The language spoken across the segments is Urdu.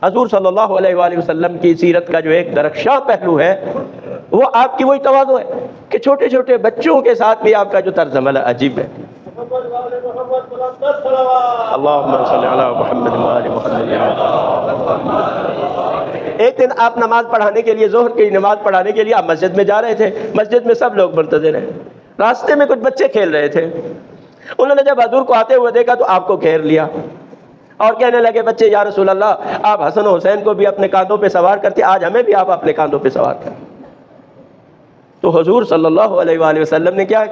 حضور صلی اللہ علیہ وآلہ وسلم کی سیرت کا جو ایک درخشاں پہلو ہے وہ آپ کی وہی تواضع ہے کہ چھوٹے چھوٹے بچوں کے ساتھ بھی آپ کا جو طرز عمل عجیب ہے. اللہم صلی علی محمد وآل محمد. ایک دن آپ نماز پڑھانے کے لیے، ظہر کی نماز پڑھانے کے لیے آپ مسجد میں جا رہے تھے. مسجد میں سب لوگ منتظر ہیں. راستے میں کچھ بچے کھیل رہے تھے. انہوں نے جب حضور کو آتے ہوئے دیکھا تو آپ کو گھیر لیا اور کہنے لگے بچے یا رسول اللہ آپ حسن و حسین کو بھی اپنے کاندھوں پہ سوار کرتے، آج ہمیں بھی آپ اپنے کاندھوں پہ سوار کریں. تو حضور صلی اللہ علیہ وآلہ وسلم نے کیا،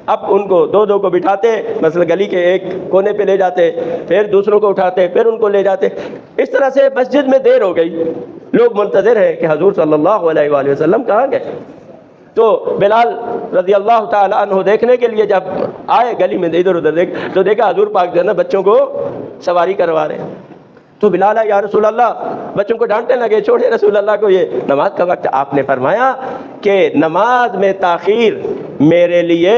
اب ان کو دو دو کو بٹھاتے، مثلا گلی کے ایک کونے پہ لے جاتے، پھر دوسروں کو اٹھاتے، پھر ان کو لے جاتے. اس طرح سے مسجد میں دیر ہو گئی. لوگ منتظر ہیں کہ حضور صلی اللہ علیہ وآلہ وسلم کہاں گئے. تو بلال رضی اللہ تعالیٰ عنہ دیکھنے کے لیے جب آئے گلی میں ادھر ادھر دیکھ تو دیکھا حضور پاک جو ہے نا بچوں کو سواری کروا رہے ہیں. تو بلال آئے، یا رسول اللہ، بچوں کو ڈانٹنے لگے، چھوڑے رسول اللہ کو، یہ نماز کا وقت. آپ نے فرمایا کہ نماز میں تاخیر میرے لیے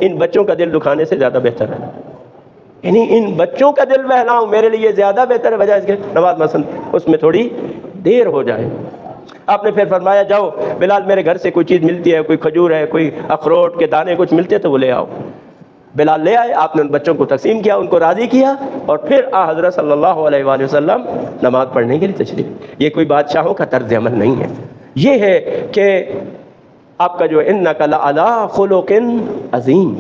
ان بچوں کا دل دکھانے سے زیادہ بہتر ہے. یعنی ان بچوں کا دل بہلاؤں میرے لیے زیادہ بہتر ہے بجائے اس کے نماز مثلا اس میں تھوڑی دیر ہو جائے. آپ نے پھر فرمایا جاؤ بلال میرے گھر سے کوئی چیز ملتی ہے، کوئی کھجور ہے، کوئی اخروٹ کے دانے کچھ ملتے تو وہ لے آؤ. بلال لے آئے. آپ نے ان بچوں کو تقسیم کیا، ان کو راضی کیا اور پھر حضرت صلی اللہ علیہ وآلہ وسلم نماز پڑھنے کے لیے تشریف. یہ کوئی بادشاہوں کا طرز عمل نہیں ہے. یہ ہے کہ آپ کا جو انک لعلی خلق عظیم،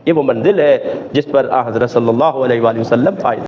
یہ وہ منزل ہے جس پر حضرت صلی اللہ علیہ وآلہ وسلم فائز.